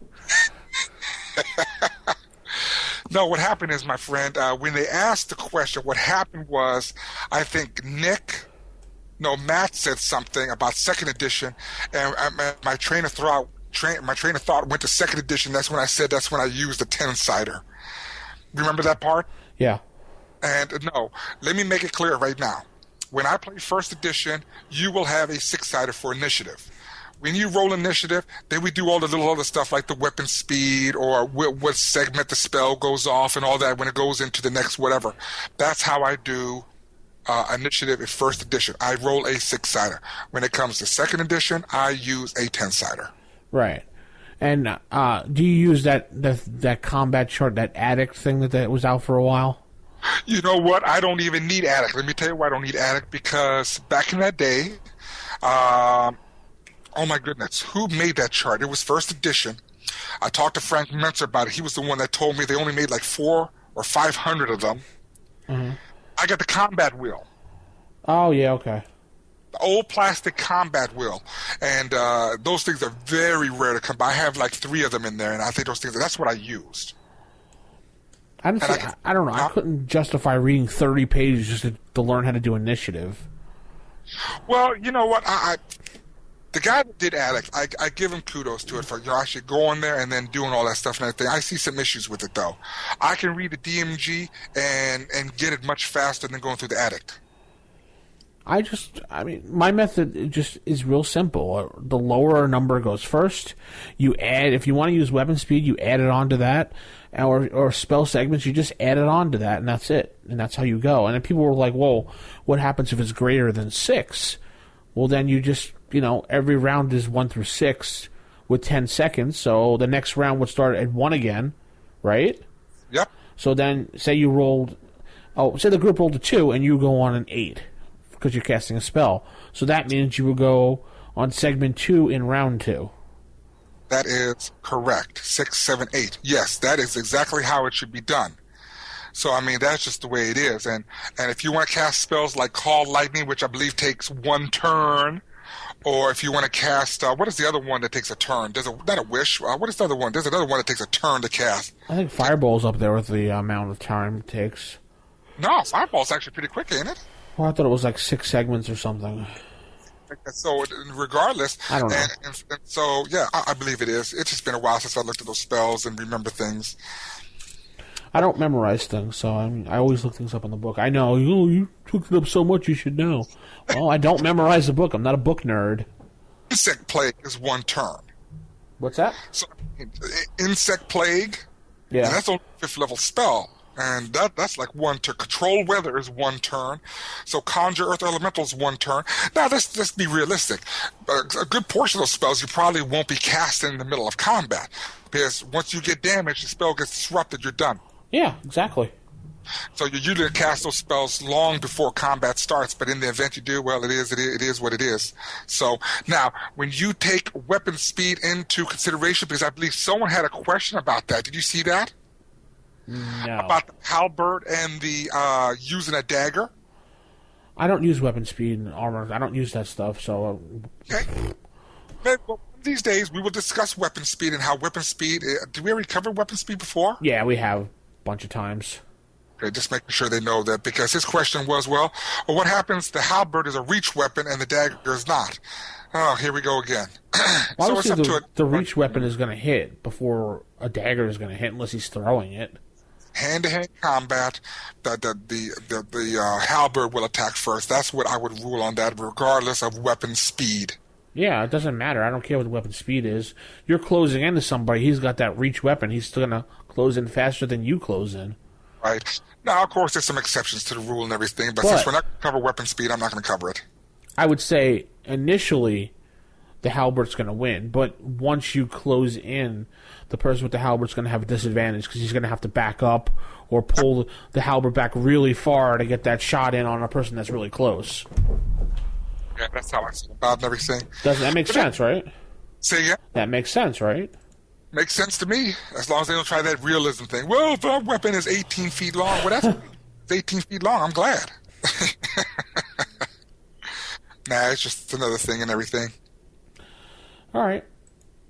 No, what happened is, my friend, when they asked the question, what happened was, I think Matt said something about second edition, and my train of thought went to second edition. That's when I used the 10-sider. Remember that part? Yeah. And no, let me make it clear right now. When I play first edition, you will have a 6-sider for initiative. When you roll initiative, then we do all the little other stuff like the weapon speed or what segment the spell goes off and all that when it goes into the next whatever. That's how I do initiative in first edition. I roll a 6-sider. When it comes to second edition, I use a 10-sider. Right. And do you use that combat chart, that addict thing that was out for a while? You know what? I don't even need addict. Let me tell you why I don't need addict. Because back in that day, oh my goodness, who made that chart? It was first edition. I talked to Frank Mentzer about it. He was the one that told me they only made like 400 or 500 of them. Mm-hmm. I got the combat wheel. Oh, yeah, okay. The old plastic combat wheel. And those things are very rare to come by. I have like 3 of them in there, and I think that's what I used. I don't know. I couldn't justify reading 30 pages just to learn how to do initiative. Well, you know what? The guy that did Addict, I give him kudos to it for actually going there and then doing all that stuff and everything. I see some issues with it, though. I can read the DMG and get it much faster than going through the Addict. My method just is real simple. The lower a number goes first. You add, if you want to use weapon speed, you add it onto that. Or spell segments, you just add it on to that, and that's it. And that's how you go. And then people were like, whoa, what happens if it's greater than 6? Well, then you just, every round is 1 through 6 with 10 seconds, so the next round would start at 1 again, right? Yep. So then, say the group rolled a 2, and you go on an 8, because you're casting a spell. So that means you will go on segment 2 in round 2. That is correct. 6, 7, 8. Yes, that is exactly how it should be done. So, that's just the way it is. And if you want to cast spells like Call Lightning, which I believe takes 1 turn, or if you want to cast, what is the other one that takes a turn? Not a wish. What is the other one? There's another one that takes a turn to cast. I think Fireball's up there with the amount of time it takes. No, Fireball's actually pretty quick, ain't it? Well, I thought it was like 6 segments or something. So, regardless, I don't know. And so, yeah, I believe it is. It's just been a while since I looked at those spells and remember things. I don't memorize things, so I always look things up in the book. I know, you took it up so much, you should know. Well, I don't memorize the book. I'm not a book nerd. Insect plague is 1 turn. What's that? So, insect plague Yeah. And that's only a 5th level spell. And that's like 1 turn. Control weather is 1 turn. So conjure earth elemental is 1 turn. Now, let's be realistic. A good portion of those spells you probably won't be casting in the middle of combat. Because once you get damaged, the spell gets disrupted, you're done. Yeah, exactly. So you usually cast those spells long before combat starts, but in the event you do, well, it is what it is. So now, when you take weapon speed into consideration, because I believe someone had a question about that. Did you see that? No. About the halberd and the using a dagger? I don't use weapon speed and armor. I don't use that stuff, so... Okay. Well, these days, we will discuss weapon speed and how weapon speed... Did we already cover weapon speed before? Yeah, we have a bunch of times. Okay, just making sure they know that, because his question was, well, what happens? The halberd is a reach weapon and the dagger is not. Oh, here we go again. Well, so the reach weapon is going to hit before a dagger is going to hit, unless he's throwing it. Hand-to-hand combat, the halberd will attack first. That's what I would rule on that, regardless of weapon speed. Yeah, it doesn't matter. I don't care what the weapon speed is. You're closing into somebody. He's got that reach weapon. He's still going to close in faster than you close in. Right. Now, of course, there's some exceptions to the rule and everything, but since we're not going to cover weapon speed, I'm not going to cover it. I would say, initially, the halberd's going to win, but once you close in, the person with the halberd's going to have a disadvantage, because he's going to have to back up or pull the halberd back really far to get that shot in on a person that's really close. Yeah, that's how I see about it and everything. Doesn't that make sense, right? Say again? That makes sense, right? Makes sense to me, as long as they don't try that realism thing. Well, if our weapon is 18 feet long, well, that's 18 feet long. I'm glad. Nah, it's just another thing and everything. All right.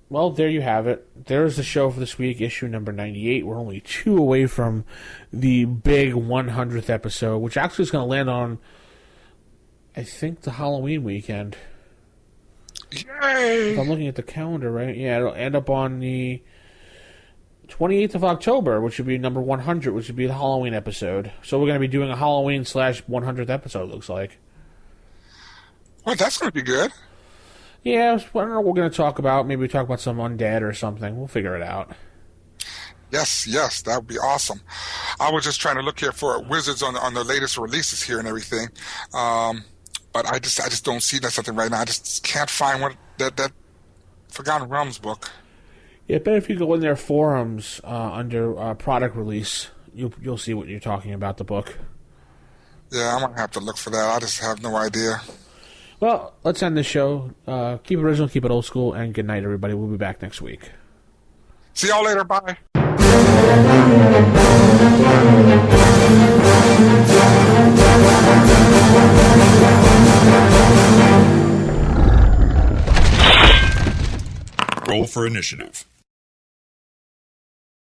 Well, there you have it. There's the show for this week, issue number 98. We're only 2 away from the big 100th episode, which actually is going to land on, I think, the Halloween weekend. Yay! If I'm looking at the calendar, right? Yeah, it'll end up on the 28th of October, which would be number 100, which would be the Halloween episode. So we're going to be doing a Halloween / 100th episode, looks like. Well, that's going to be good. Yeah, I don't know what we're going to talk about. Maybe we talk about some undead or something. We'll figure it out. Yes, that would be awesome. I was just trying to look here for Wizards on the latest releases here and everything. But I just don't see that something right now. I just can't find one that Forgotten Realms book. Yeah, I bet if you go in their forums under product release, you'll see what you're talking about, the book. Yeah, I'm going to have to look for that. I just have no idea. Well, let's end the show. Keep it original, keep it old school, and good night, everybody. We'll be back next week. See y'all later. Bye. Roll for initiative.